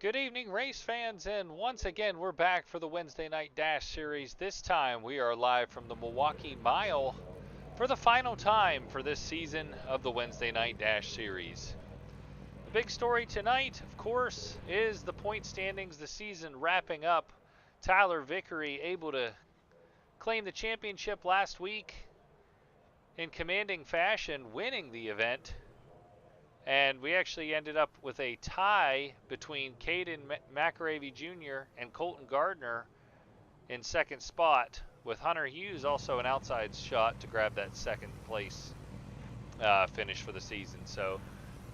Good evening, race fans, and once again we're back for the Wednesday Night Dash series. This time we are live from the Milwaukee Mile for the final time for this season of the Wednesday Night Dash series. The big story tonight, of course, is the point standings, the season wrapping up. Lugo-Vickery able to claim the championship last week in commanding fashion, winning the event. And we actually ended up with a tie between Kaden McAreavy Jr. and Colton Gardner in second spot, with Hunter Hughes also an outside shot to grab that second place finish for the season. So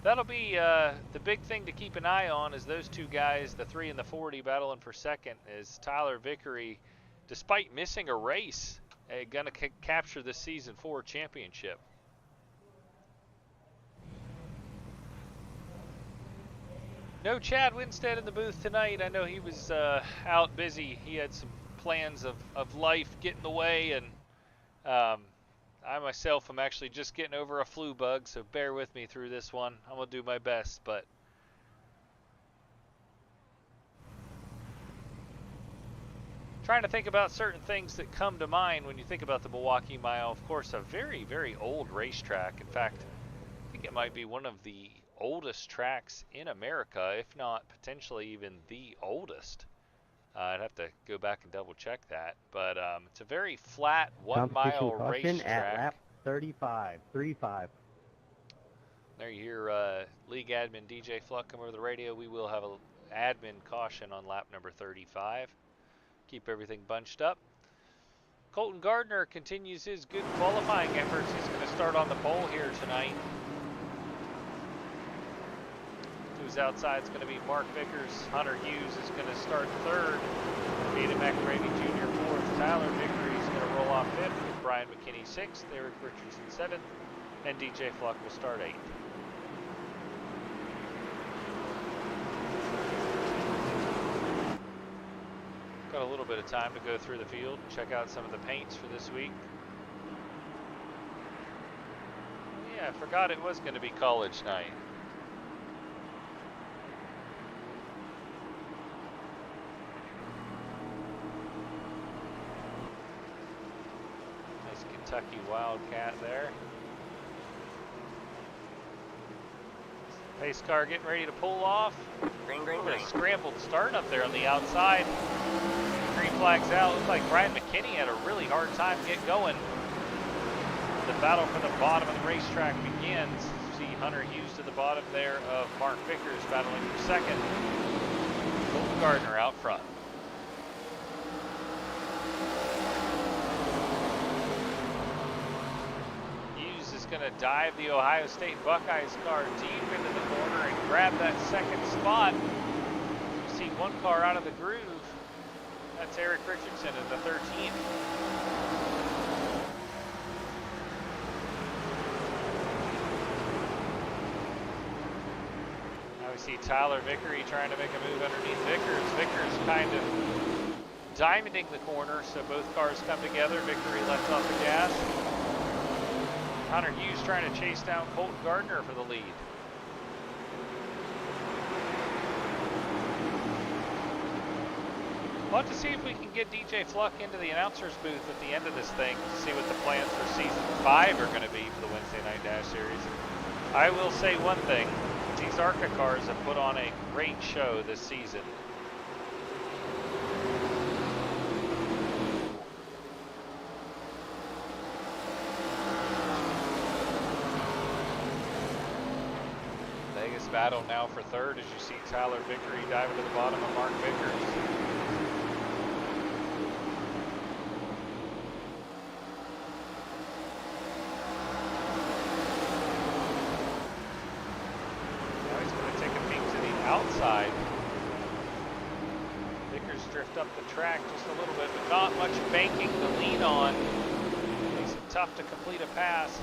that'll be the big thing to keep an eye on, is those two guys, the 3 and the 40, battling for second, is Lugo-Vickery, despite missing a race, going to capture the season 4 championship. No Chad Winstead in the booth tonight. I know he was out busy. He had some plans of life get in the way, and I myself am actually just getting over a flu bug, so bear with me through this one. I'm going to do my best, but trying to think about certain things that come to mind when you think about the Milwaukee Mile. Of course, a very, very old racetrack. In fact, I think it might be one of the oldest tracks in America, if not potentially even the oldest. I'd have to go back and double check that, but it's a very flat 1 mile racetrack. At lap 35, 35. There you hear league admin DJ Fluck come over the radio. We will have an admin caution on lap number 35. Keep everything bunched up. Colton Gardner continues his good qualifying efforts. He's going to start on the pole here tonight. Who's outside is going to be Mark Vickers. Hunter Hughes is going to start third. Kaden McAreavy Jr. fourth. Lugo-Vickery is going to roll off fifth, with Brian McKinney sixth, Erik Richardson seventh, and DJ Fluck will start eighth. Got a little bit of time to go through the field and check out some of the paints for this week. Yeah, I forgot it was going to be college night. Kentucky Wildcat there. Pace car getting ready to pull off. Green, green, green. green. Scrambled start up there on the outside. Green flags out. Looks like Brian McKinney had a really hard time getting going. The battle for the bottom of the racetrack begins. You see Hunter Hughes to the bottom there of Mark Vickers battling for second. Colton Gardner out front. Going to dive the Ohio State Buckeyes car deep into the corner and grab that second spot. You see one car out of the groove. That's Erik Richardson in the 13th. Now we see Lugo-Vickery trying to make a move underneath Vickers. Vickers kind of diamonding the corner, so both cars come together. Vickery lets off the gas. Hunter Hughes trying to chase down Colton Gardner for the lead. We'll have to see if we can get DJ Fluck into the announcer's booth at the end of this thing to see what the plans for season 5 are going to be for the Wednesday Night Dash series. I will say one thing, these ARCA cars have put on a great show this season. Battle now for third as you see Lugo-Vickery dive into the bottom of Mark Vickers. Now he's going to take a peek to the outside. Vickers drift up the track just a little bit, but not much banking to lean on. Makes it tough to complete a pass.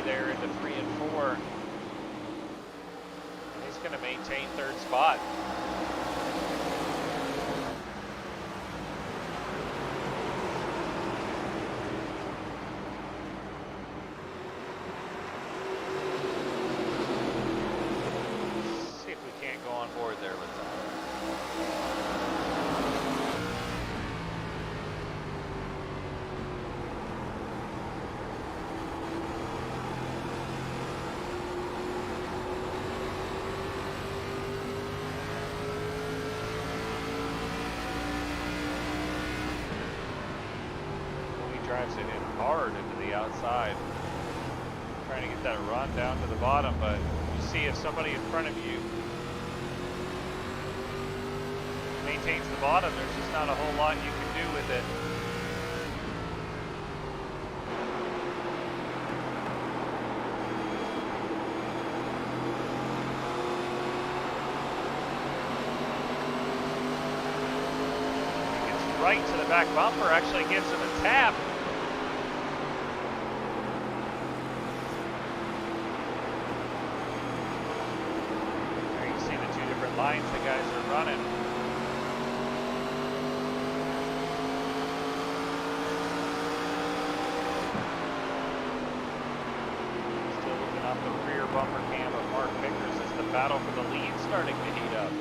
There into 3 and 4. And he's going to maintain third spot. drives it in hard into the outside. Trying to get that run down to the bottom, but you see if somebody in front of you maintains the bottom, there's just not a whole lot you can do with it. Right to the back bumper, actually gives him a tap. There you see the two different lines the guys are running. Still looking off the rear bumper cam of Mark Vickers as the battle for the lead starting to heat up.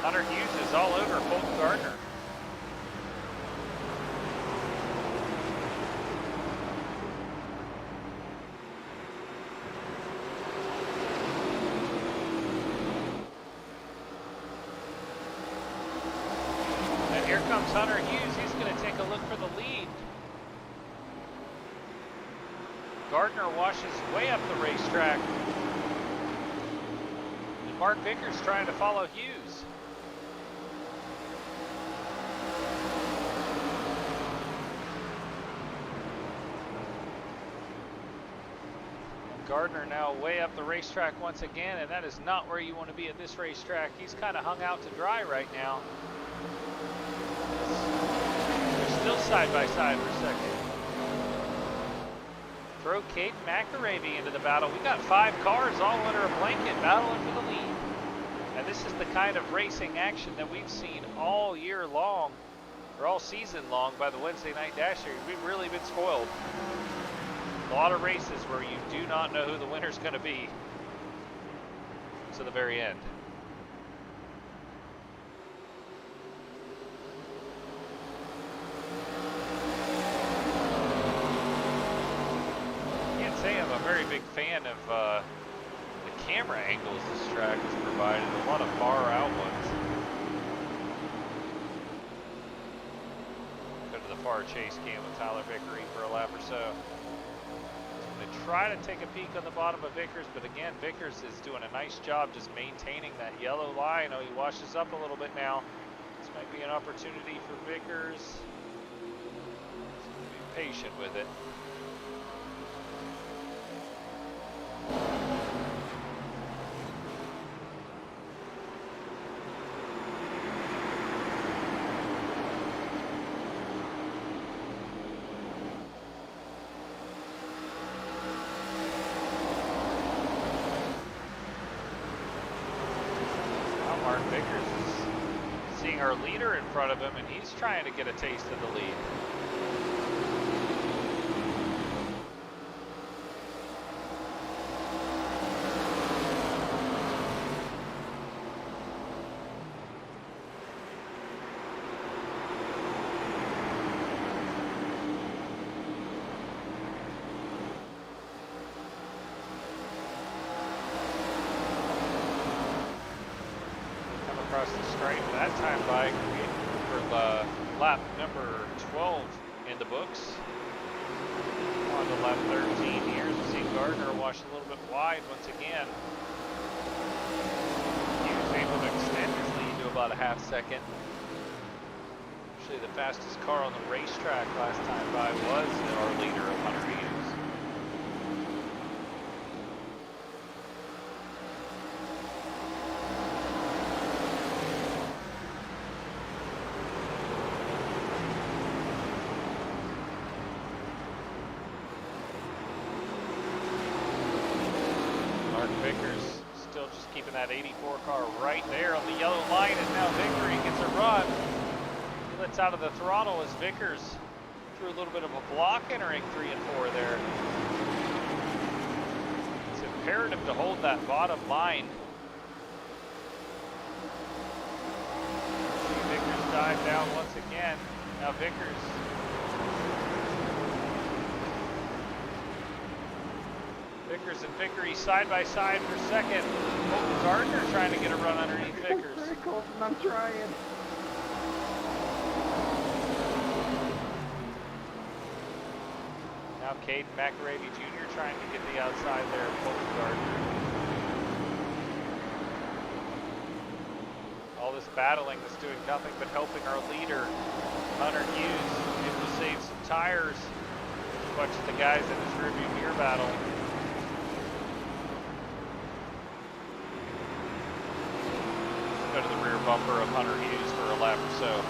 Hunter Hughes is all over Colton Gardner. And here comes Hunter Hughes. He's going to take a look for the lead. Gardner washes way up the racetrack. And Mark Vickers trying to follow Hughes. Gardner now way up the racetrack once again, and that is not where you want to be at this racetrack. He's kind of hung out to dry right now. They're still side by side for second. Throw Kaden McAreavy into the battle. We got 5 cars all under a blanket battling for the lead. And this is the kind of racing action that we've seen all year long, or all season long by the Wednesday Night Dash Series. We've really been spoiled. A lot of races where you do not know who the winner's going to be to the very end. Can't say I'm a very big fan of the camera angles this track has provided. A lot of far out ones. Go to the far chase cam with Tyler Vickery for a lap or so. Try to take a peek on the bottom of Vickers, but again, Vickers is doing a nice job just maintaining that yellow line. Oh, he washes up a little bit now. This might be an opportunity for Vickers. Be patient with it. Vickers is seeing our leader in front of him, and he's trying to get a taste of the lead. Across the stripe that time by for the lap number 12 in the books. On to lap 13 here, we see Gardner wash a little bit wide once again. He was able to extend his lead to about a half second. Actually, the fastest car on the racetrack last time by was our leader of Hunter Hughes. Vickers still just keeping that 84 car right there on the yellow line, and now Vickery gets a run. He lets out of the throttle as Vickers threw a little bit of a block entering 3 and 4 there. It's imperative to hold that bottom line. Vickers dive down once again. Now Vickers. Vickers and Vickery side by side for second. Colton Gardner trying to get a run underneath Vickers. Colton, I'm trying. Kaden McAreavy Jr. trying to get the outside there of Colton Gardner. All this battling is doing nothing but helping our leader, Hunter Hughes, able to save some tires. Watch the guys in this rearview mirror battle. Go to the rear bumper of Hunter Hughes for a lap or so.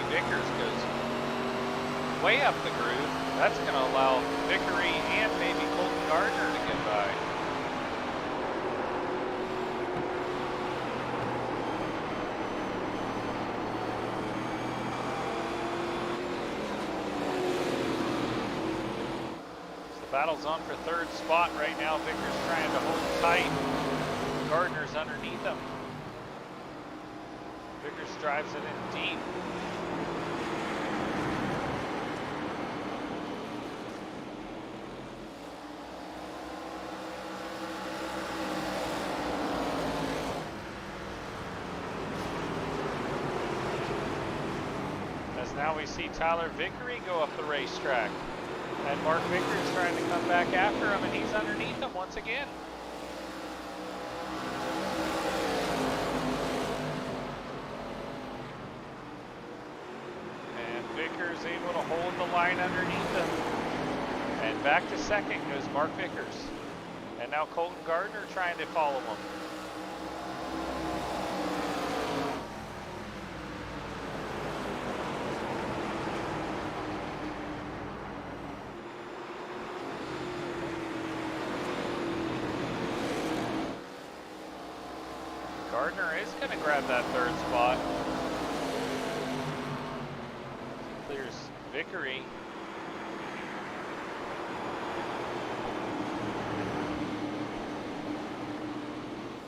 Vickers goes way up the groove. That's going to allow Vickery and maybe Colton Gardner to get by. So the battle's on for third spot right now. Vickers trying to hold tight. Gardner's underneath him. Vickers drives it in deep. Now we see Tyler Vickery go up the racetrack. And Mark Vickers trying to come back after him, and he's underneath him once again. And Vickers able to hold the line underneath him. And back to second goes Mark Vickers. And now Colton Gardner trying to follow him. Gardner is going to grab that third spot. Clears Vickery.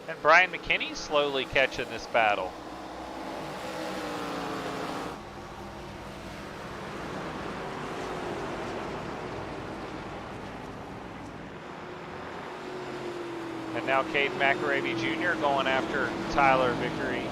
And Brian McKinney slowly catching this battle. And now Kaden McAreavy Jr. going after Tyler Vickery.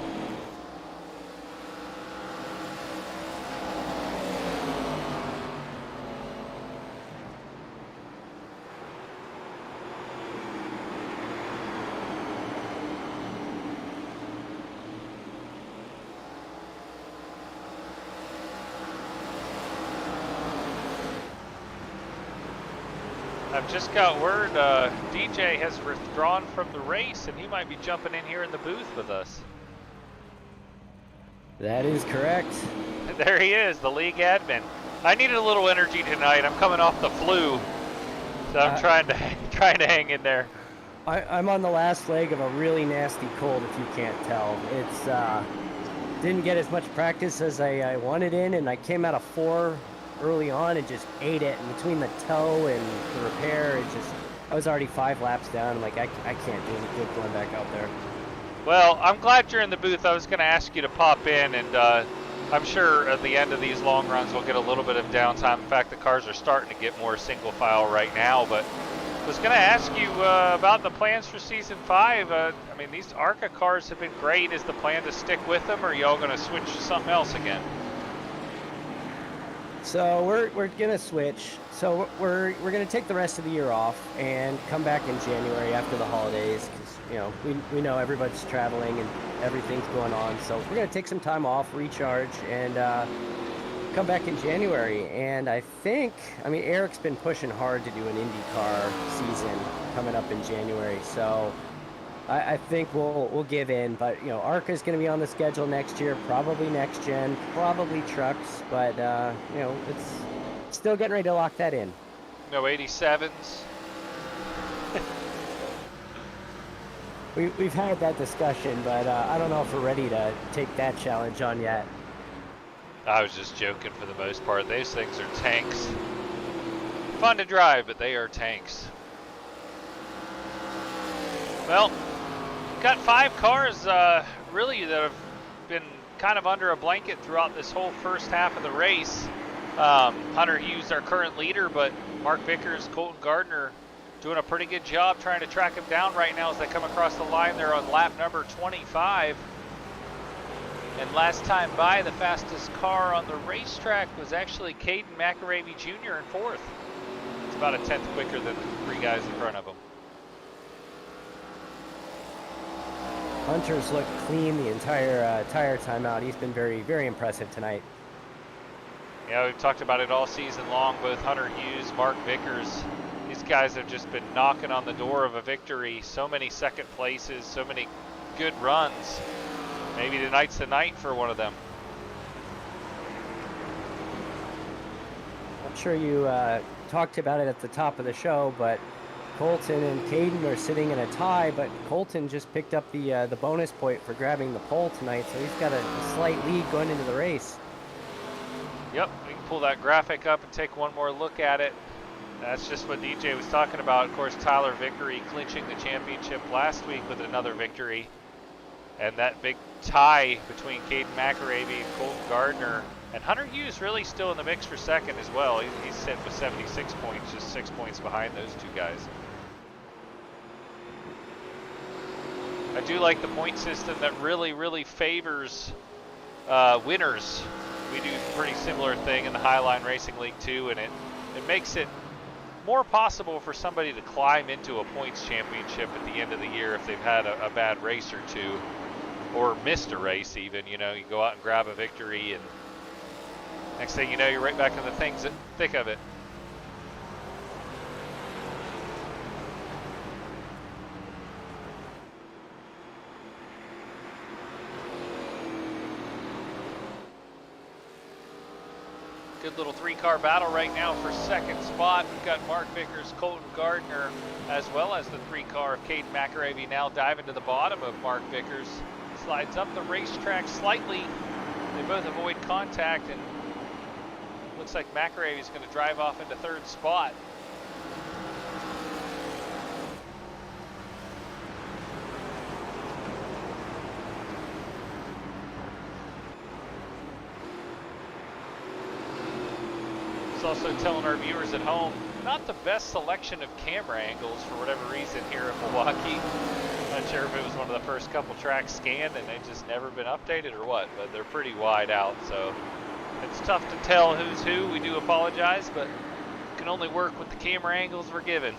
I've just got word DJ has withdrawn from the race and he might be jumping in here in the booth with us. That is correct. There he is, the league admin. I needed a little energy tonight. I'm coming off the flu, so I'm trying to hang in there. I'm on the last leg of a really nasty cold, if you can't tell. It's didn't get as much practice as I wanted in, and I came out of 4 early on and just ate it. And between the tow and the repair, I was already 5 laps down. I'm like, I can't do any good going back out there. Well, I'm glad you're in the booth. I was going to ask you to pop in, and I'm sure at the end of these long runs we'll get a little bit of downtime. In fact, the cars are starting to get more single file right now, but I was going to ask you about the plans for Season 5. I mean, these ARCA cars have been great. Is the plan to stick with them, or are y'all going to switch to something else again? So we're gonna switch. So we're gonna take the rest of the year off and come back in January after the holidays, because we know everybody's traveling and everything's going on. So we're gonna take some time off, recharge, and come back in January. And I mean, Erik's been pushing hard to do an IndyCar season coming up in January. So I think we'll give in, but ARCA is going to be on the schedule next year, probably next gen, probably trucks, but it's still getting ready to lock that in. No 87s. We've had that discussion, but I don't know if we're ready to take that challenge on yet. I was just joking for the most part. Those things are tanks. Fun to drive, but they are tanks. Well, got 5 cars really that have been kind of under a blanket throughout this whole first half of the race. Hunter Hughes, our current leader, but Mark Vickers, Colton Gardner doing a pretty good job trying to track him down right now as they come across the line there on lap number 25. And last time by, the fastest car on the racetrack was actually Kaden McAreavy Jr. in 4th. It's about a 10th quicker than the 3 guys in front of him. Hunter's looked clean the entire time out. He's been very, very impressive tonight. Yeah, we've talked about it all season long. Both Hunter Hughes, Mark Vickers, these guys have just been knocking on the door of a victory. So many second places, so many good runs. Maybe tonight's the night for one of them. I'm sure you talked about it at the top of the show, but Colton and Kaden are sitting in a tie, but Colton just picked up the bonus point for grabbing the pole tonight, so he's got a slight lead going into the race. Yep, we can pull that graphic up and take one more look at it. That's just what DJ was talking about. Of course, Tyler Vickery clinching the championship last week with another victory. And that big tie between Kaden McAreavy and Colton Gardner. And Hunter Hughes really still in the mix for second as well. He's sitting with 76 points, just 6 points behind those 2 guys. I do like the point system that really, really favors winners. We do a pretty similar thing in the Highline Racing League too, and it makes it more possible for somebody to climb into a points championship at the end of the year if they've had a bad race or 2. Or missed a race even, you know, you go out and grab a victory and next thing you know, you're right back in the thick of it. Good little 3-car battle right now for second spot. We've got Mark Vickers, Colton Gardner, as well as the 3-car of Kaden McAreavy now diving to the bottom of Mark Vickers. Slides up the racetrack slightly. They both avoid contact, and looks like McAreavy is going to drive off into 3rd spot. It's also telling our viewers at home, not the best selection of camera angles for whatever reason here in Milwaukee. Not sure if it was one of the first couple tracks scanned and they've just never been updated or what, but they're pretty wide out, so it's tough to tell who's who. We do apologize, but can only work with the camera angles we're given.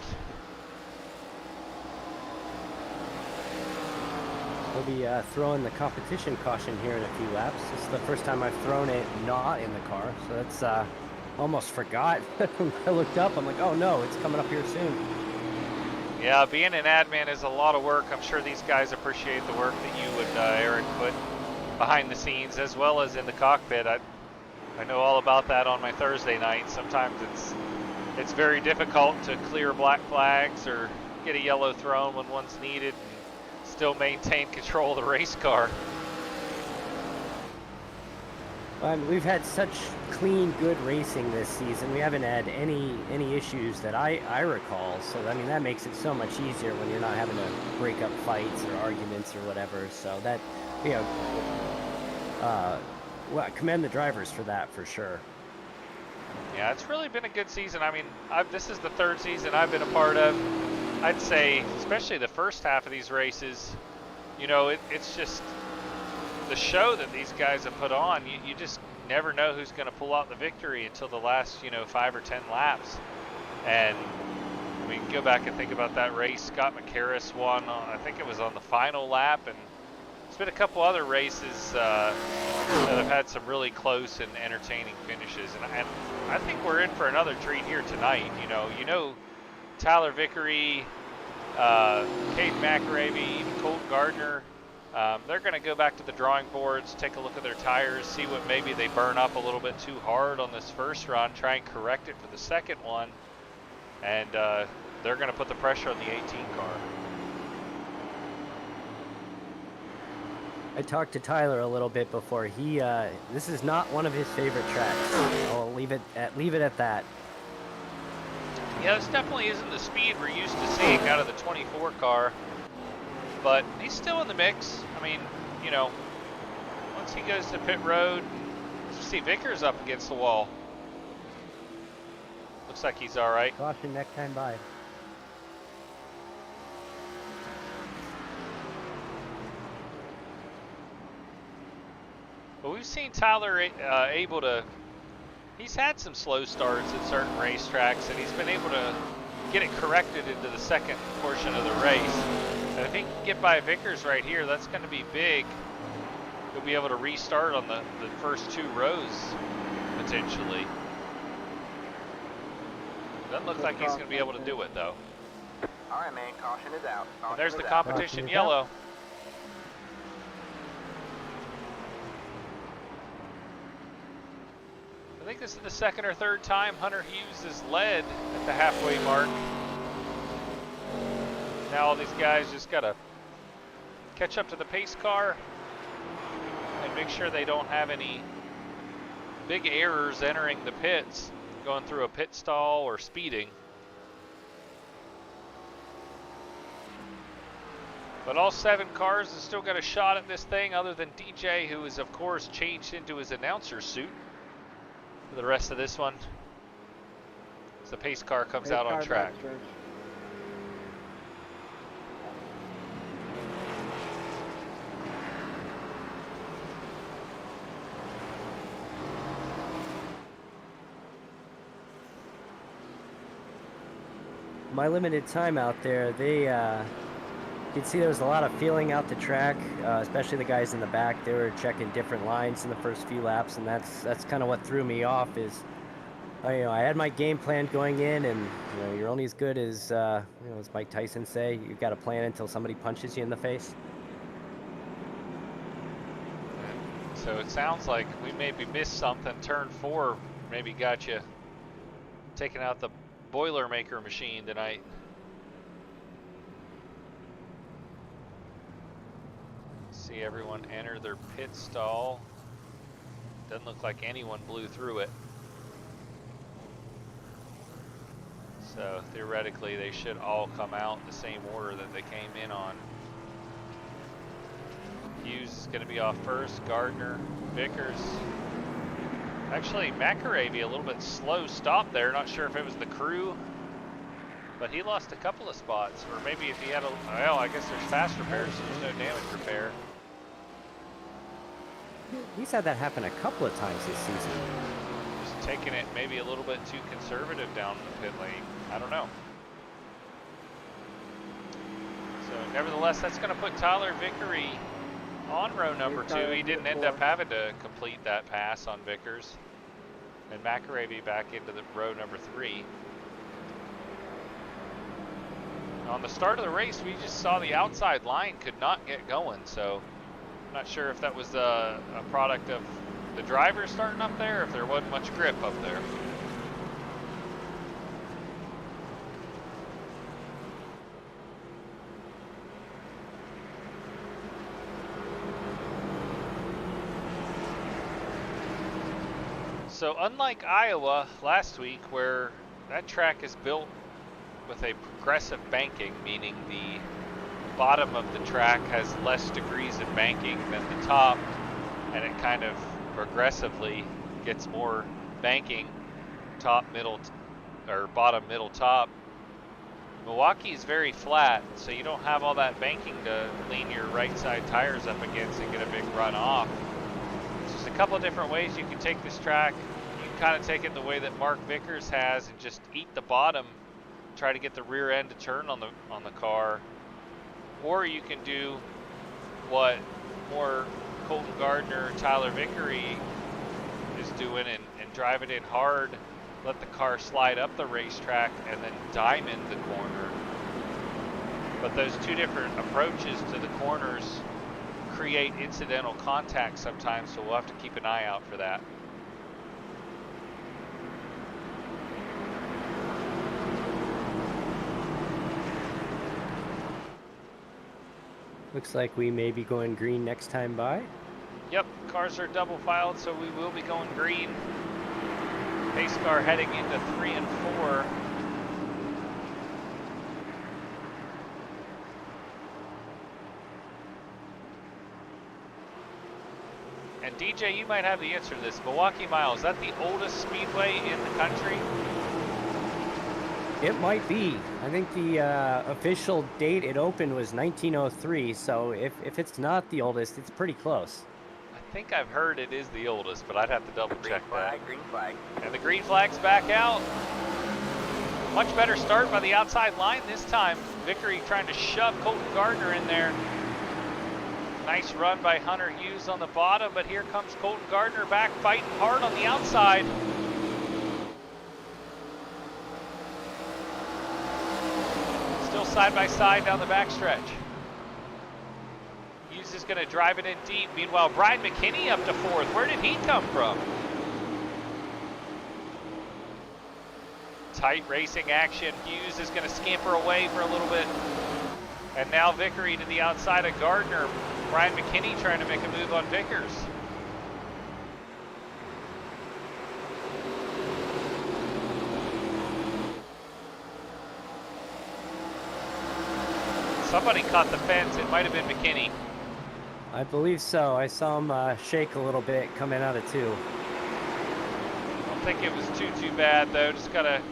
We'll be throwing the competition caution here in a few laps. This is the first time I've thrown it not in the car, so that's almost forgot. I looked up, I'm like, oh no, it's coming up here soon. Yeah, being an admin is a lot of work. I'm sure these guys appreciate the work that you and Eric put behind the scenes as well as in the cockpit. I know all about that on my Thursday night. Sometimes it's very difficult to clear black flags or get a yellow thrown when one's needed and still maintain control of the race car. We've had such clean, good racing this season. We haven't had any issues that I recall. So I mean, that makes it so much easier when you're not having to break up fights or arguments or whatever. So that, you know, well, commend the drivers for that for sure. Yeah, it's really been a good season. I mean, this is the 3rd season I've been a part of. I'd say, especially the first half of these races, you know, it's just the show that these guys have put on. You just never know who's going to pull out the victory until the last, 5 or 10 laps. And we can go back and think about that race. Scott McAreavy won, I think it was on the final lap, and there's been a couple other races that have had some really close and entertaining finishes. And I think we're in for another treat here tonight. You know, Tyler Vickery, Kaden McAreavy, even Colton Gardner, they're going to go back to the drawing boards, take a look at their tires, see what maybe they burn up a little bit too hard on this first run, try and correct it for the second one, and they're going to put the pressure on the 18 car. I talked to Tyler a little bit before. This is not one of his favorite tracks. I'll leave it at that. Yeah, this definitely isn't the speed we're used to seeing out of the 24 car. But he's still in the mix. I mean, once he goes to pit road, see Vickers up against the wall. Looks like he's all right. Caution next time by. But we've seen Tyler able to, he's had some slow starts at certain racetracks, and he's been able to get it corrected into the second portion of the race. And if he can get by Vickers right here, that's going to be big. He'll be able to restart on the first 2 rows, potentially. Doesn't look like he's going to be able to do it, though. All right, man, caution is out. And there's the competition yellow. I think this is the second or third time Hunter Hughes has led at the halfway mark. Now all these guys just got to catch up to the pace car and make sure they don't have any big errors entering the pits, going through a pit stall or speeding. But all 7 cars have still got a shot at this thing, other than DJ, who is of course changed into his announcer suit for the rest of this one, as the pace car comes out on track. My limited time out there, they you could see there was a lot of feeling out the track, especially the guys in the back. They were checking different lines in the first few laps, and that's kind of what threw me off. Is I had my game plan going in, and you're only as good as as Mike Tyson say, you got a plan until somebody punches you in the face. So it sounds like we maybe missed something. Turn 4 maybe got you taking out the Boilermaker machine tonight. See everyone enter their pit stall. Doesn't look like anyone blew through it. So theoretically they should all come out in the same order that they came in on. Hughes is going to be off first, Gardner, Vickers. Actually, McAreavy a little bit slow stop there. Not sure if it was the crew, but he lost a couple of spots. Or maybe if he had well, I guess there's fast repairs, so there's no damage repair. He's had that happen a couple of times this season. Just taking it maybe a little bit too conservative down the pit lane. I don't know. So nevertheless, that's going to put Tyler Vickery on row number 2. He didn't end up having to complete that pass on Vickers. And McAreavy back into the row number 3. On the start of the race, we just saw the outside line could not get going, so I'm not sure if that was a product of the driver starting up there, or if there wasn't much grip up there. So unlike Iowa last week, where that track is built with a progressive banking, meaning the bottom of the track has less degrees of banking than the top, and it kind of progressively gets more banking, top, middle, or bottom, middle, top. Milwaukee is very flat, so you don't have all that banking to lean your right side tires up against and get a big run off. There's a couple of different ways you can take this track. You can kind of take it the way that Mark Vickers has and just eat the bottom, try to get the rear end to turn on the car. Or you can do what more Colton Gardner, Tyler Vickery is doing and drive it in hard, let the car slide up the racetrack, and then diamond the corner. But those two different approaches to the corners create incidental contact sometimes, so we'll have to keep an eye out for that. Looks like we may be going green next time by. Yep, cars are double filed, so we will be going green. Pace car heading into 3 and 4. And DJ, you might have the answer to this. Milwaukee Mile, is that the oldest speedway in the country? It might be. I think the official date it opened was 1903, so if it's not the oldest, it's pretty close. I think I've heard it is the oldest, but I'd have to double Green check that. flag, green flag. And the green flag's back out. Much better start by the outside line this time. Vickery trying to shove Colton Gardner in there. Nice run by Hunter Hughes on the bottom, but here comes Colton Gardner back fighting hard on the outside. Still side by side down the backstretch. Hughes is going to drive it in deep. Meanwhile, Brian McKinney up to fourth. Where did he come from? Tight racing action. Hughes is going to scamper away for a little bit. And now Vickery to the outside of Gardner. Brian McKinney trying to make a move on Vickers. Somebody caught the fence. It might have been McKinney. I believe so. I saw him shake a little bit coming out of 2. I don't think it was too bad though. Just gotta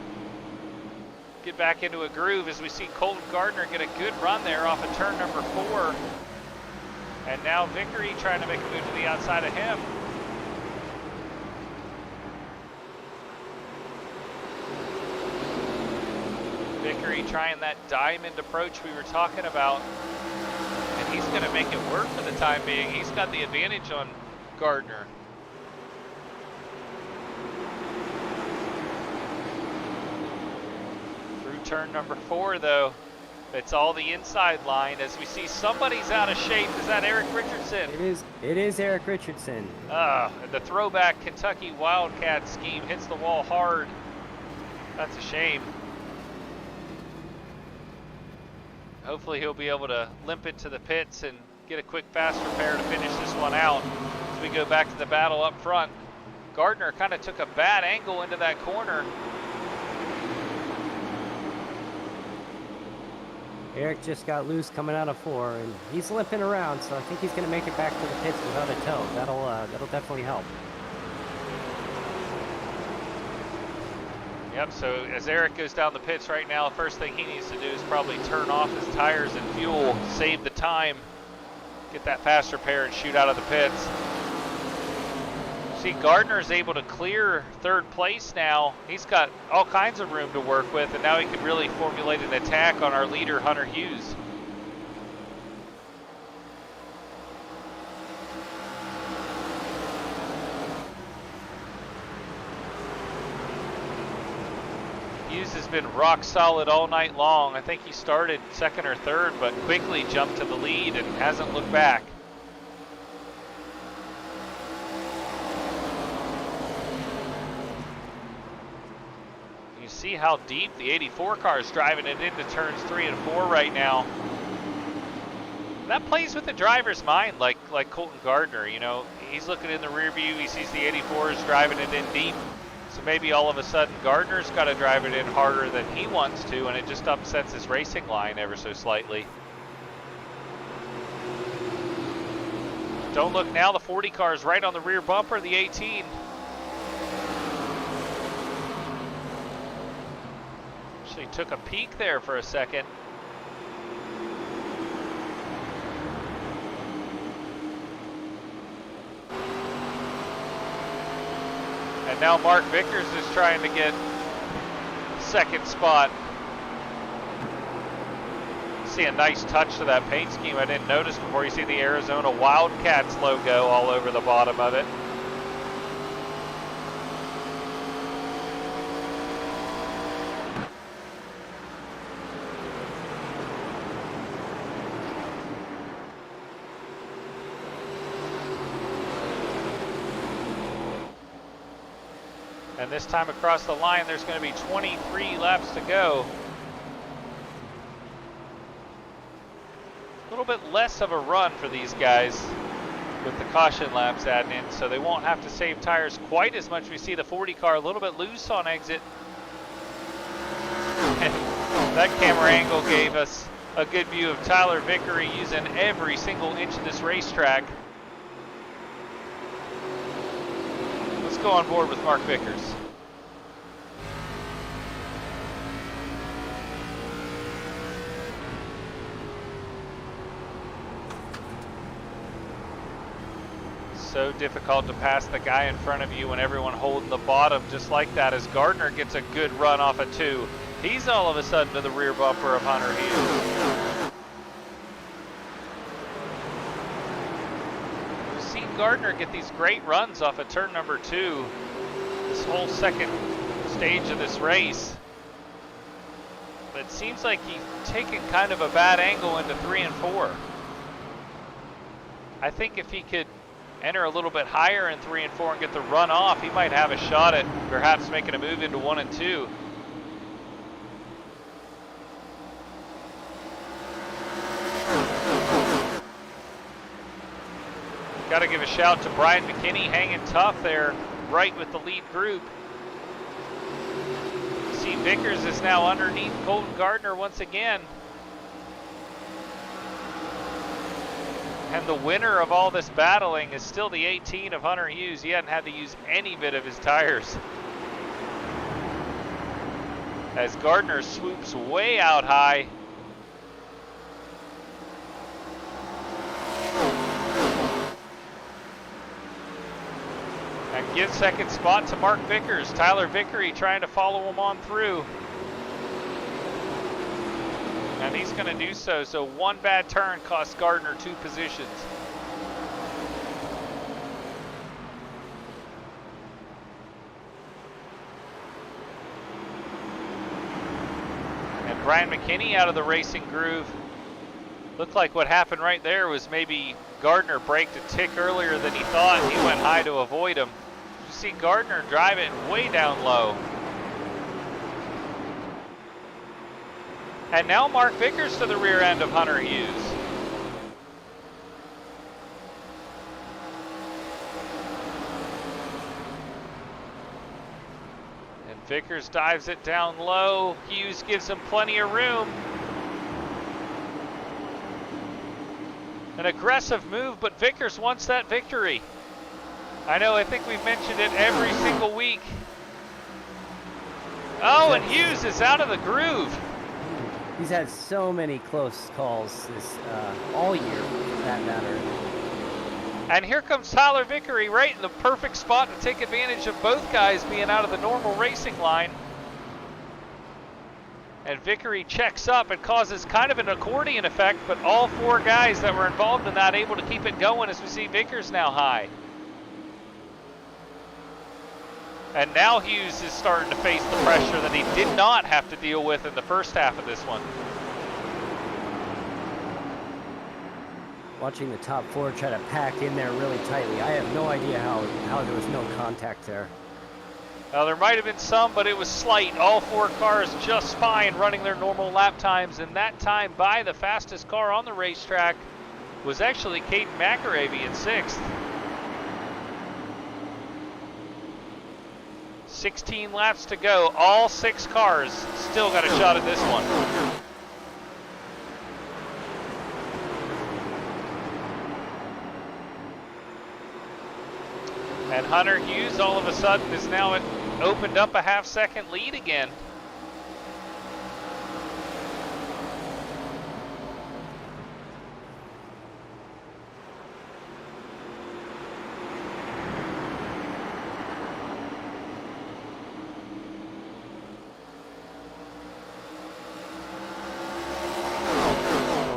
get back into a groove as we see Colton Gardner get a good run there off of turn number 4. And now Vickery trying to make a move to the outside of him. Vickery trying that diamond approach we were talking about. And he's going to make it work for the time being. He's got the advantage on Gardner. Through turn number 4 though, it's all the inside line as we see somebody's out of shape. Is that Erik Richardson? It is Erik Richardson. The throwback Kentucky Wildcat scheme hits the wall hard. That's a shame. Hopefully he'll be able to limp it to the pits and get a quick fast repair to finish this one out as we go back to the battle up front. Gardner kind of took a bad angle into that corner. Erik just got loose coming out of 4, and he's limping around, so I think he's going to make it back to the pits without a tow. That'll definitely help. Yep, so as Erik goes down the pits right now, the first thing he needs to do is probably turn off his tires and fuel, save the time, get that fast repair and shoot out of the pits. See, Gardner is able to clear 3rd place now. He's got all kinds of room to work with, and now he can really formulate an attack on our leader, Hunter Hughes. Hughes has been rock solid all night long. I think he started 2nd or 3rd, but quickly jumped to the lead and hasn't looked back. See how deep the 84 car is driving it into turns 3 and 4 right now. That plays with the driver's mind, like Colton Gardner. You know, he's looking in the rear view, he sees the 84s driving it in deep, so maybe all of a sudden Gardner's got to drive it in harder than he wants to, and it just upsets his racing line ever so slightly. Don't look now, the 40 car is right on the rear bumper of the 18. Actually took a peek there for a second. And now Mark Vickers is trying to get 2nd spot. See a nice touch to that paint scheme I didn't notice before. You see the Arizona Wildcats logo all over the bottom of it. And this time across the line, there's going to be 23 laps to go. A little bit less of a run for these guys with the caution laps added in, so they won't have to save tires quite as much. We see the 40 car a little bit loose on exit. That camera angle gave us a good view of Tyler Vickery using every single inch of this racetrack. Let's go on board with Mark Vickers. So difficult to pass the guy in front of you when everyone holding the bottom just like that, as Gardner gets a good run off of 2. He's all of a sudden to the rear bumper of Hunter Hughes. We've seen Gardner get these great runs off of turn number 2 this whole second stage of this race. But it seems like he's taken kind of a bad angle into 3 and 4. I think if he could enter a little bit higher in 3 and 4 and get the run off, he might have a shot at perhaps making a move into 1 and 2. Got to give a shout to Brian McKinney, hanging tough there, right with the lead group. See, Vickers is now underneath Colton Gardner once again. And the winner of all this battling is still the 18 of Hunter Hughes. He hadn't had to use any bit of his tires. As Gardner swoops way out high. And gives second spot to Mark Vickers. Tyler Vickery trying to follow him on through. And he's going to do so. So one bad turn costs Gardner 2 positions. And Brian McKinney out of the racing groove. Looked like what happened right there was maybe Gardner braked a tick earlier than he thought. He went high to avoid him. You see Gardner drive it way down low. And now Mark Vickers to the rear end of Hunter Hughes. And Vickers dives it down low. Hughes gives him plenty of room. An aggressive move, but Vickers wants that victory. I know, I think we've mentioned it every single week. Oh, and Hughes is out of the groove. He's had so many close calls this all year, for that matter. And here comes Tyler Vickery right in the perfect spot to take advantage of both guys being out of the normal racing line. And Vickery checks up and causes kind of an accordion effect, but all 4 guys that were involved in that able to keep it going as we see Vickers now high. And now Hughes is starting to face the pressure that he did not have to deal with in the first half of this one. Watching the top 4 try to pack in there really tightly. I have no idea how there was no contact there. Now there might have been some, but it was slight. All 4 cars just fine running their normal lap times, and that time by the fastest car on the racetrack was actually Kaden McAreavy in 6th. 16 laps to go. All 6 cars still got a shot at this one. And Hunter Hughes all of a sudden is now opened up a half-second lead again.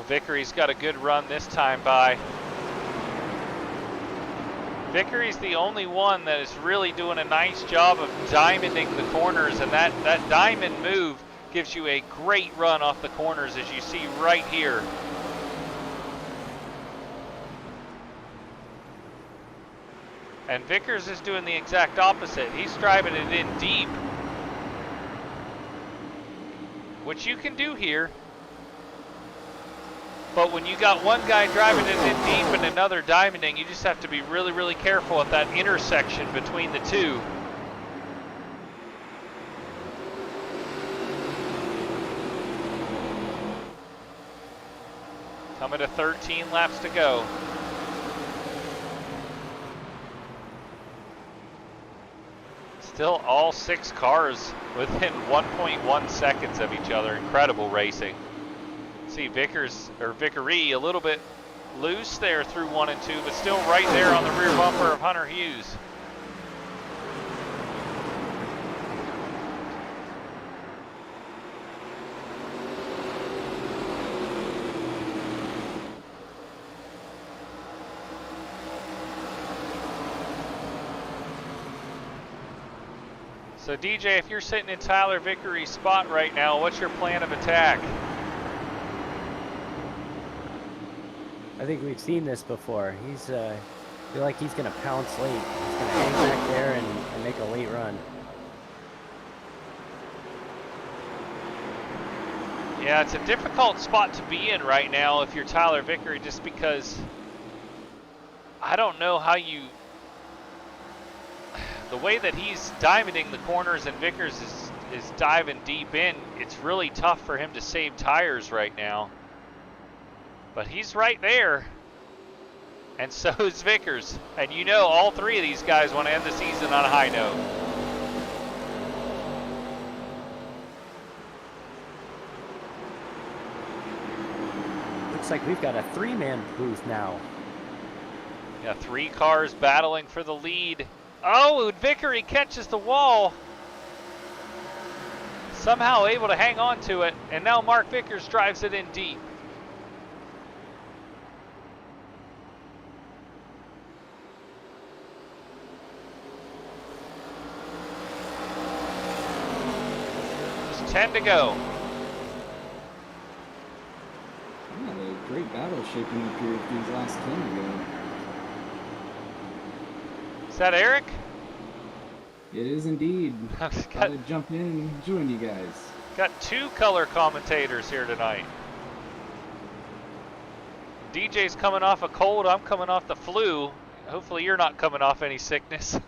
Vickery's got a good run this time by. Vickery's the only one that is really doing a nice job of diamonding the corners, and that diamond move gives you a great run off the corners, as you see right here. And Vickers is doing the exact opposite. He's driving it in deep, which you can do here. But when you got one guy driving it in deep and another diamonding, you just have to be really, really careful at that intersection between the two. Coming to 13 laps to go. Still all 6 cars within 1.1 seconds of each other. Incredible racing. See Vickery a little bit loose there through 1 and 2, but still right there on the rear bumper of Hunter Hughes. So DJ, if you're sitting in Tyler Vickery's spot right now, what's your plan of attack? I think we've seen this before. He's, I feel like he's going to pounce late. He's going to hang back there and make a late run. Yeah, it's a difficult spot to be in right now if you're Tyler Vickery, just because I don't know how you... The way that he's diamonding the corners and Vickers is diving deep in, it's really tough for him to save tires right now. But he's right there, and so is Vickers. And you know all three of these guys want to end the season on a high note. Looks like we've got a three-man booth now. Yeah, 3 cars battling for the lead. Oh, Vickery catches the wall. Somehow able to hang on to it, and now Mark Vickers drives it in deep. Just 10 to go. Yeah, a great battle shaping up here with these last 10 to go. Is that Erik? It is indeed. Got to jump in and join you guys. 2 color commentators here tonight. DJ's coming off a cold, I'm coming off the flu. Hopefully you're not coming off any sickness.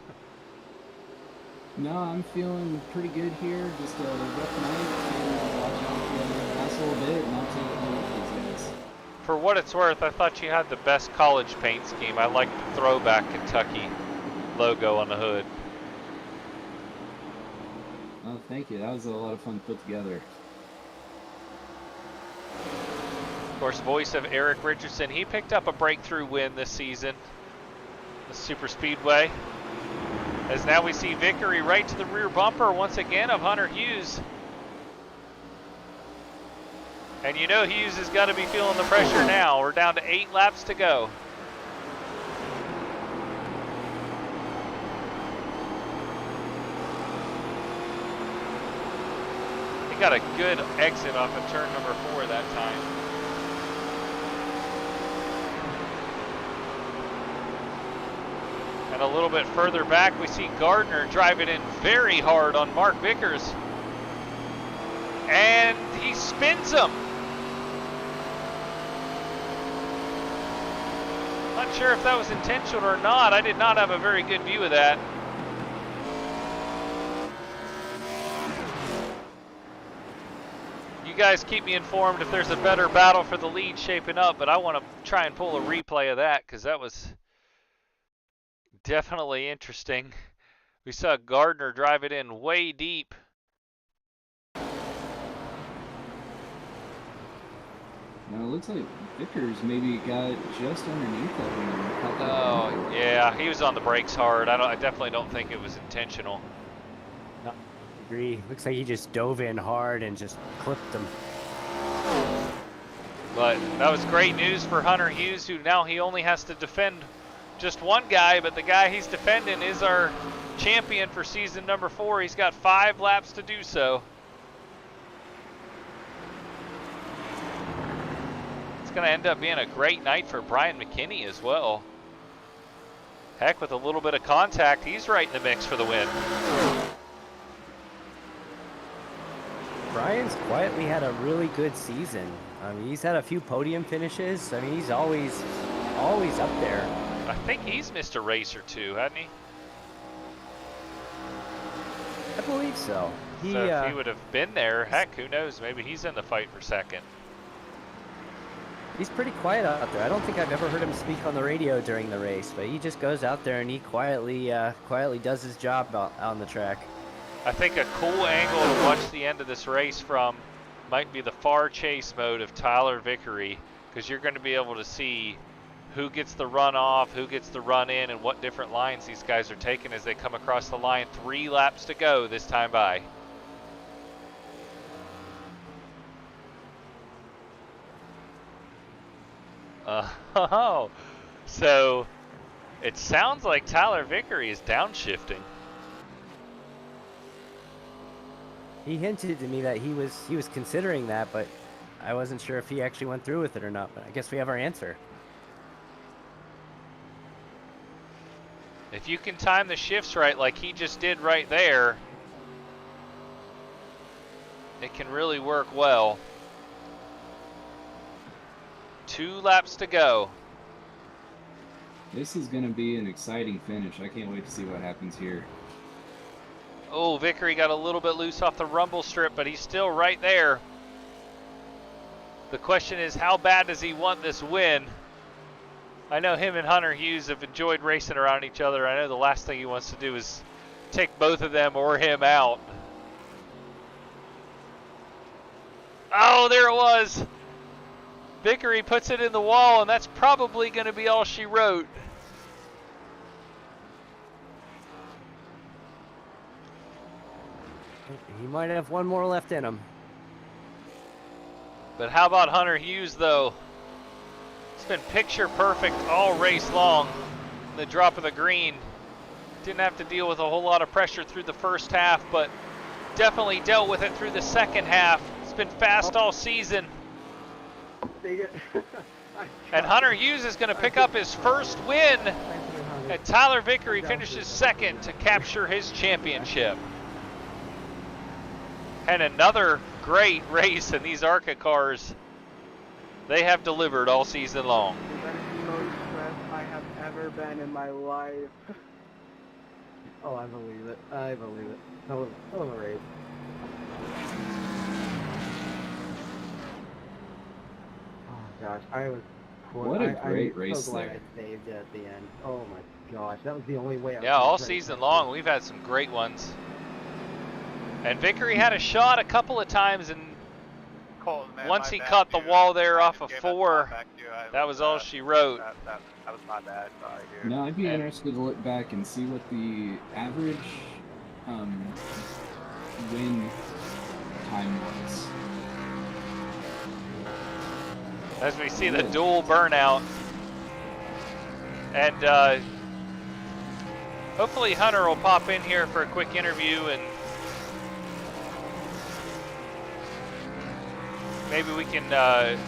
No, I'm feeling pretty good here. Just a rough night. Watch out for the last little bit, not to overlook these guys. For what it's worth, I thought you had the best college paint scheme. I like the throwback Kentucky logo on the hood. Oh, thank you. That was a lot of fun to put together. Of course, voice of Erik Richardson. He picked up a breakthrough win this season, the Super Speedway. As now we see Vickery right to the rear bumper once again of Hunter Hughes. And you know Hughes has got to be feeling the pressure now. We're down to 8 laps to go. He got a good exit off of turn number 4 that time. And a little bit further back, we see Gardner drive it in very hard on Mark Vickers. And he spins him. Not sure if that was intentional or not. I did not have a very good view of that. You guys keep me informed if there's a better battle for the lead shaping up, but I want to try and pull a replay of that because that was definitely interesting. We saw Gardner drive it in way deep. Now it looks like Vickers maybe got just underneath that one. Oh yeah, he was on the brakes hard. I definitely don't think it was intentional. No, I agree. Looks like he just dove in hard and just clipped him. But that was great news for Hunter Hughes, who now he only has to defend just one guy, but the guy he's defending is our champion for season number 4. He's got 5 laps to do so. It's going to end up being a great night for Brian McKinney as well. Heck, with a little bit of contact, he's right in the mix for the win. Brian's quietly had a really good season. I mean, he's had a few podium finishes. I mean, he's always up there. I think he's missed a race or 2, hasn't he? I believe so. So if he would have been there, heck, who knows? Maybe he's in the fight for second. He's pretty quiet out there. I don't think I've ever heard him speak on the radio during the race, but he just goes out there and he quietly does his job out on the track. I think a cool angle to watch the end of this race from might be the far chase mode of Tyler Vickery, because you're going to be able to see who gets the run off, who gets the run in, and what different lines these guys are taking as they come across the line. 3 laps to go this time by. Oh, so it sounds like Tyler Vickery is downshifting. He hinted to me that he was considering that, but I wasn't sure if he actually went through with it or not. But I guess we have our answer. If you can time the shifts right like he just did right there, it can really work well. 2 laps to go. This is going to be an exciting finish. I can't wait to see what happens here. Oh, Vickery got a little bit loose off the rumble strip, but he's still right there. The question is, how bad does he want this win? I know him and Hunter Hughes have enjoyed racing around each other. I know the last thing he wants to do is take both of them or him out. Oh, there it was. Vickery puts it in the wall, and that's probably going to be all she wrote. He might have one more left in him. But how about Hunter Hughes, though? It's been picture perfect all race long. The drop of the green. Didn't have to deal with a whole lot of pressure through the first half, but definitely dealt with it through the second half. It's been fast all season. And Hunter Hughes is going to pick up his first win, and Tyler Vickery finishes second to capture his championship. And another great race in these ARCA cars. They have delivered all season long. That is the most stressed I have ever been in my life. Oh, I believe it. I believe it. Hell of a race. Oh gosh, I was. What a great I'm race so glad there. I saved it at the end. Oh my gosh, that was the only way. Yeah, all season long we've had some great ones. And Vickery had a shot a couple of times, and Colton, man, once my he bad, caught the dude. wall there I off just of gave 4, back to you. that was all she wrote. That was my bad. Sorry, dude. No, I'd be interested to look back and see what the average win time was. As we see the dual burnout. And hopefully Hunter will pop in here for a quick interview, and maybe we can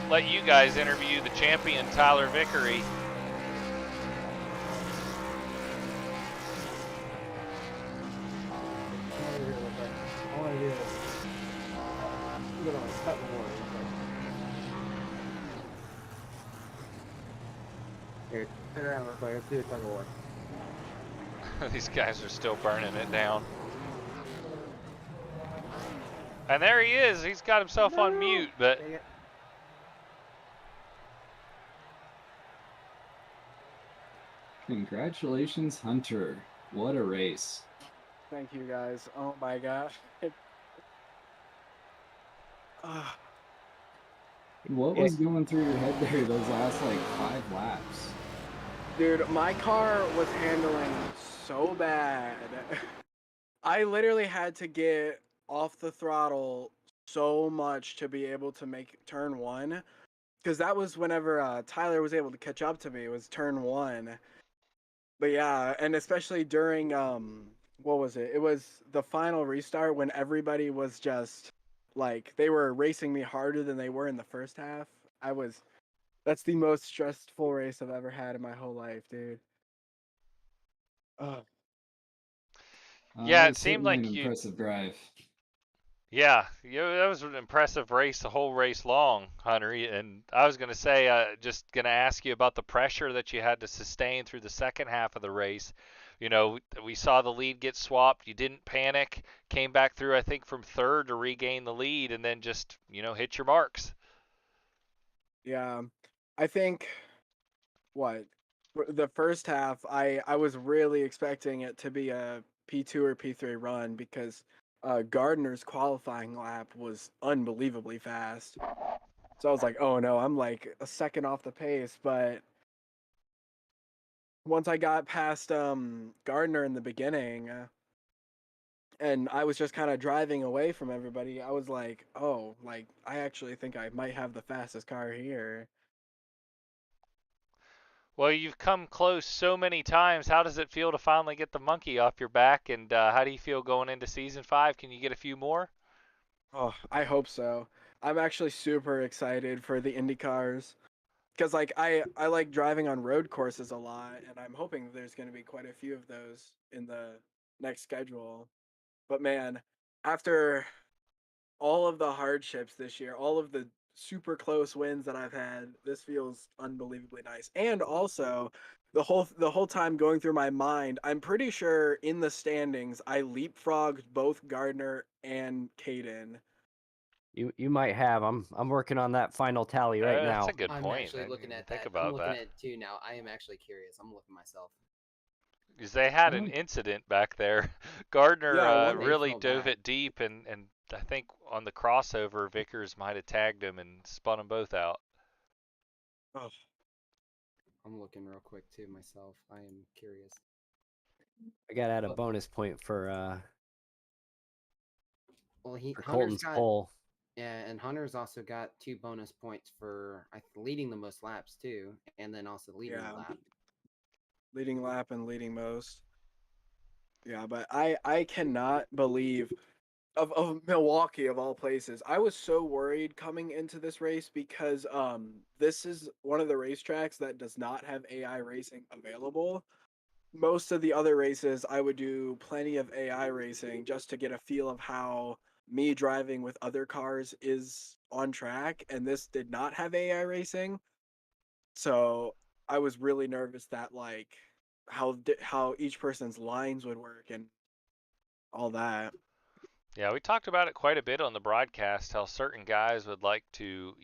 let you guys interview the champion, Tyler Vickery. I want to do it. I'm gonna cut the water. Here, turn around real quick. Let's do a tug of war. These guys are still burning it down. And there he is. He's got himself on mute, but Dang it. Congratulations, Hunter. What a race. Thank you guys. Oh my gosh. What was going through your head there those last like 5 laps? Dude, my car was handling so bad. I literally had to get off the throttle so much to be able to make turn 1. Because that was whenever Tyler was able to catch up to me. It was turn 1. But yeah, and especially during, what was it? It was the final restart when everybody was just, like, they were racing me harder than they were in the first half. That's the most stressful race I've ever had in my whole life, dude. yeah, That it was seemed certainly like an you. impressive drive. Yeah, that was an impressive race the whole race long, Hunter. And I was going to say, just going to ask you about the pressure that you had to sustain through the second half of the race. You know, we saw the lead get swapped. You didn't panic, came back through, I think, from third to regain the lead, and then just, hit your marks. Yeah, I think, the first half, I was really expecting it to be a P2 or P3 run because Gardner's qualifying lap was unbelievably fast. So I was like, oh no, I'm like a second off the pace. But once I got past Gardner in the beginning, and I was just kind of driving away from everybody, I was like, oh, like I actually think I might have the fastest car here. Well, you've come close so many times. How does it feel to finally get the monkey off your back? And how do you feel going into season 5? Can you get a few more? Oh, I hope so. I'm actually super excited for the Indy cars because like I like driving on road courses a lot, and I'm hoping there's going to be quite a few of those in the next schedule. But man, after all of the hardships this year, all of the super close wins that I've had, this feels unbelievably nice. And also, the whole time going through my mind, I'm pretty sure in the standings I leapfrogged both Gardner and Kaden. You might have. I'm working on that final tally right That's a now. good I'm point. I actually didn't looking even at think that. I'm about looking that. at it too now. I am actually curious. I'm looking myself. Because they had an Oh, incident back there. Gardner Yeah, one They really fell dove back. it deep, and I think on the crossover, Vickers might have tagged him and spun them both out. oh, I'm looking real quick too myself. I am curious. I got to add a But bonus point well, for Hunter's Colton's got pole. yeah, and Hunter's also got 2 bonus points for leading the most laps too, and then also leading yeah, the lap. leading lap and leading most. Yeah, but I cannot believe of Milwaukee of all places. I was so worried coming into this race because this is one of the racetracks that does not have AI racing available. Most of the other races I would do plenty of AI racing just to get a feel of how me driving with other cars is on track, and this did not have AI racing. So I was really nervous that like how each person's lines would work and all that. Yeah, we talked about it quite a bit on the broadcast, how certain guys would like to,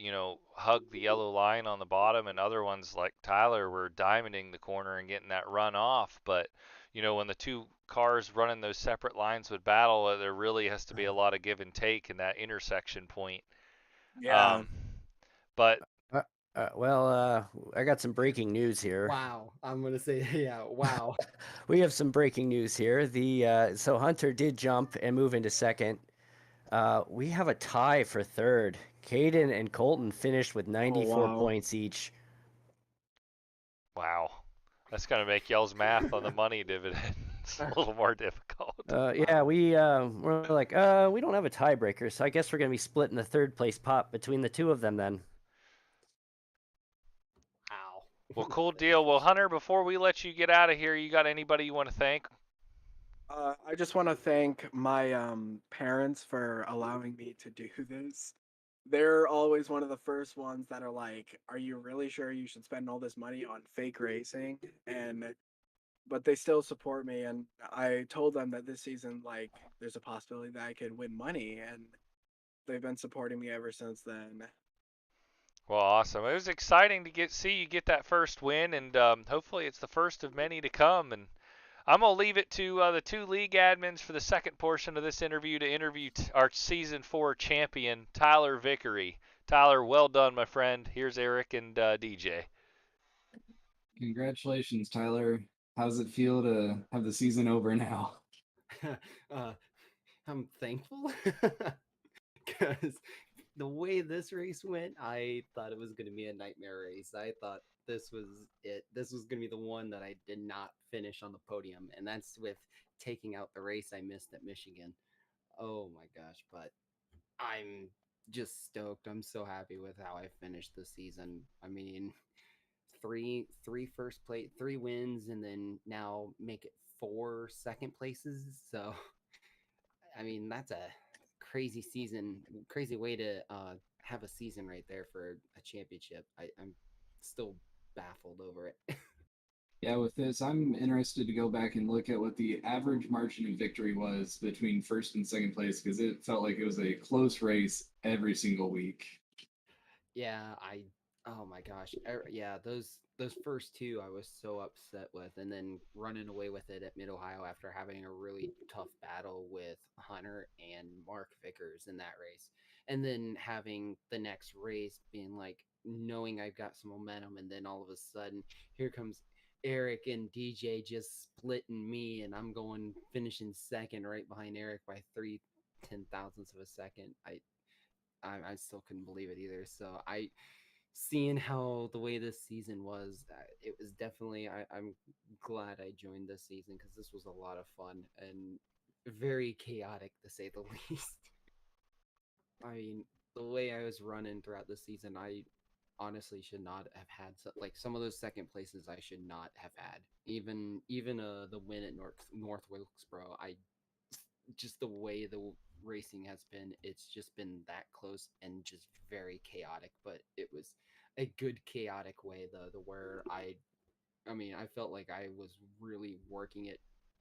hug the yellow line on the bottom, and other ones like Tyler were diamonding the corner and getting that run off. But, when the two cars running those separate lines would battle, there really has to be a lot of give and take in that intersection point. Yeah. Um, but Uh, I got some breaking news here. Wow, I'm gonna say yeah. Wow. We have some breaking news here. So Hunter did jump and move into second. We have a tie for third. Kaden and Colton finished with Oh 94 wow. points each. wow, that's going to make y'all's math on the money dividends a little more difficult. Yeah, we're like, we don't have a tiebreaker, so I guess we're gonna be splitting the third place pot between the two of them then. Wow. Well, cool deal. Well, Hunter, before we let you get out of here, you got anybody you want to thank? I just want to thank my parents for allowing me to do this. They're always one of the first ones that are like, "Are you really sure you should spend all this money on fake racing?" And but they still support me, and I told them that this season, like, there's a possibility that I could win money, and they've been supporting me ever since then. Well, awesome. It was exciting to see you get that first win, and hopefully it's the first of many to come. And I'm gonna leave it to the two league admins for the second portion of this interview to interview our season 4 champion, Tyler Vickery. Tyler, well done, my friend. Here's Eric and DJ. congratulations, Tyler. How does it feel to have the season over now? uh, I'm thankful because the way this race went, I thought it was going to be a nightmare race. I thought this was it. This was going to be the one that I did not finish on the podium, and that's with taking out the race I missed at Michigan. Oh my gosh, but I'm just stoked. I'm so happy with how I finished the season. I mean, three first place, 3 wins, and then now make it 4 second places. So I mean, that's a crazy season, crazy way to have a season right there for a championship. I'm still baffled over it. Yeah, with this, I'm interested to go back and look at what the average margin of victory was between first and second place because it felt like it was a close race every single week. Yeah, oh my gosh. Yeah, those first 2 I was so upset with, and then running away with it at Mid Ohio after having a really tough battle with Hunter and Mark Vickers in that race. And then having the next race being like knowing I've got some momentum, and then all of a sudden here comes Erik and DJ just splitting me, and I'm finishing second right behind Erik by 3/10,000ths of a second. I still couldn't believe it either. So seeing how the way this season was, it was definitely, I'm glad I joined this season because this was a lot of fun and very chaotic to say the least. I mean, the way I was running throughout the season, I honestly should not have had some of those second places I should not have had. Even the win at North Wilkesboro, I just the way the racing has been, it's just been that close and just very chaotic. But it was a good chaotic way, the where I mean, I felt like I was really working it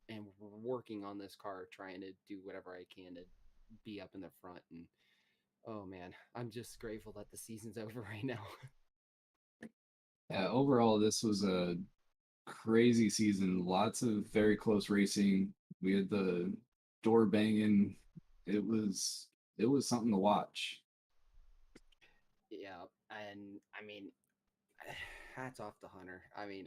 and working on this car, trying to do whatever I can to be up in the front. And oh man, I'm just grateful that the season's over right now. Yeah, overall, this was a crazy season. Lots of very close racing. We had the door banging. It was something to watch. Yeah, and I mean, hats off to Hunter. I mean,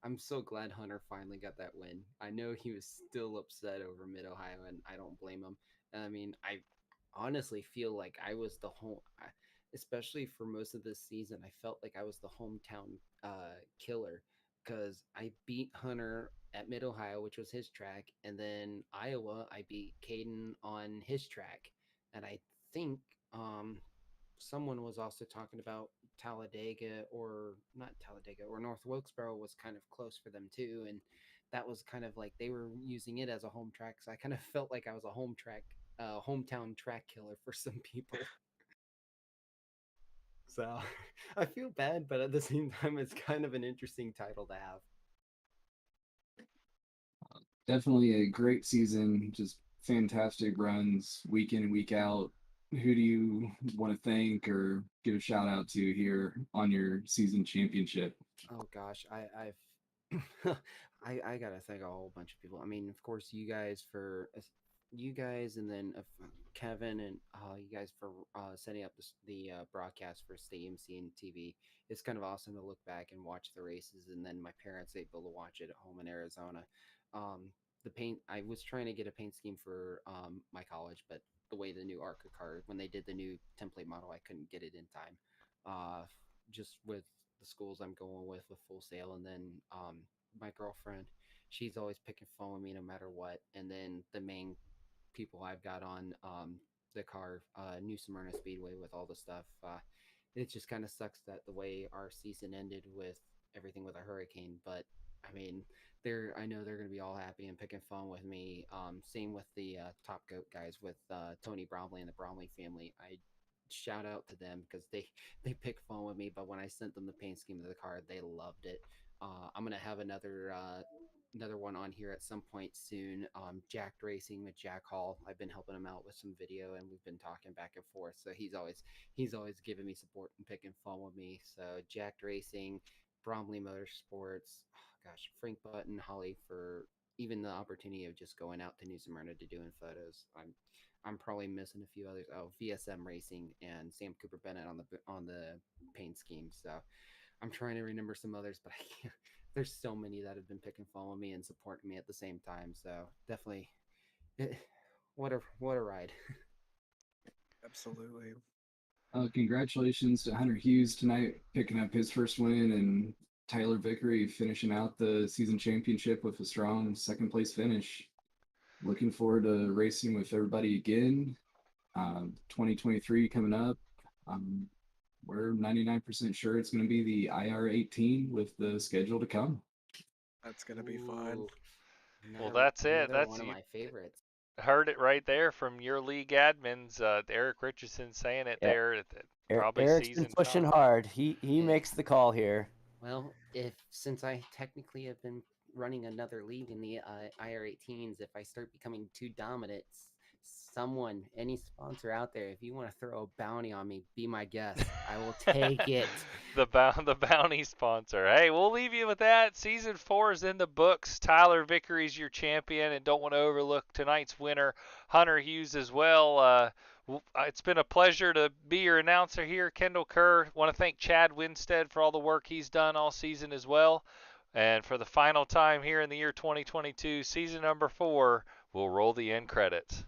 I'm so glad Hunter finally got that win. I know he was still upset over Mid Ohio, and I don't blame him. I mean, I honestly feel like I was the home, especially for most of this season. I felt like I was the hometown killer because I beat Hunter at Mid Ohio, which was his track, and then Iowa, I beat Kaden on his track, and I think someone was also talking about Talladega or not Talladega or North Wilkesboro was kind of close for them too, and that was kind of like they were using it as a home track. So I kind of felt like I was a hometown track killer for some people. So I feel bad, but at the same time, it's kind of an interesting title to have. Definitely a great season. Just fantastic runs week in and week out. Who do you want to thank or give a shout out to here on your season championship? Oh gosh, I gotta thank a whole bunch of people. I mean, of course, you guys, and then Kevin and you guys for setting up the broadcast for STAMC and TV. It's kind of awesome to look back and watch the races, and then my parents able to watch it at home in Arizona. The paint, I was trying to get a paint scheme for my college, but the way the new ARCA car, when they did the new template model, I couldn't get it in time. Just with the schools I'm going with Full Sail, and then my girlfriend, she's always picking fun with me no matter what. And then the main people I've got on the car, New Smyrna Speedway, with all the stuff. It just kind of sucks that the way our season ended with everything with a hurricane, but I mean, I know they're going to be all happy and picking fun with me. Same with the Top Goat guys with Tony Bromley and the Bromley family. I shout out to them because they pick fun with me, but when I sent them the paint scheme of the car, they loved it. I'm gonna have another one on here at some point soon. Jacked Racing with Jack Hall. I've been helping him out with some video, and we've been talking back and forth. So he's always giving me support and picking fun with me. So Jacked Racing, Bromley Motorsports. Oh gosh, Frank Button, Holly, for even the opportunity of just going out to New Smyrna to doing photos. I'm probably missing a few others. Oh, VSM Racing and Sam Cooper Bennett on the paint scheme. So I'm trying to remember some others, but I can't. There's so many that have been picking fun with me and supporting me at the same time. So definitely, what a ride. Absolutely. Congratulations to Hunter Hughes tonight, picking up his first win, and Tyler Vickery finishing out the season championship with a strong second place finish. Looking forward to racing with everybody again. 2023 coming up. We're 99% sure it's going to be the IR18 with the schedule to come. That's going to be fun. Well, that's it. That's one of my favorites. Heard it right there from your league admins, Erik Richardson saying it there. Probably Erik's season been pushing time. hard. He makes the call here. Well, since I technically have been running another league in the IR18s, if I start becoming too dominant, any sponsor out there, if you want to throw a bounty on me, be my guest. I will take it. The bounty sponsor. Hey, we'll leave you with that. Season 4 is in the books. Tyler Vickery's your champion, and don't want to overlook tonight's winner, Hunter Hughes, as well. It's been a pleasure to be your announcer here, Kendall Kerr. Want to thank Chad Winstead for all the work he's done all season as well. And for the final time here in the year 2022, season number 4, we'll roll the end credits.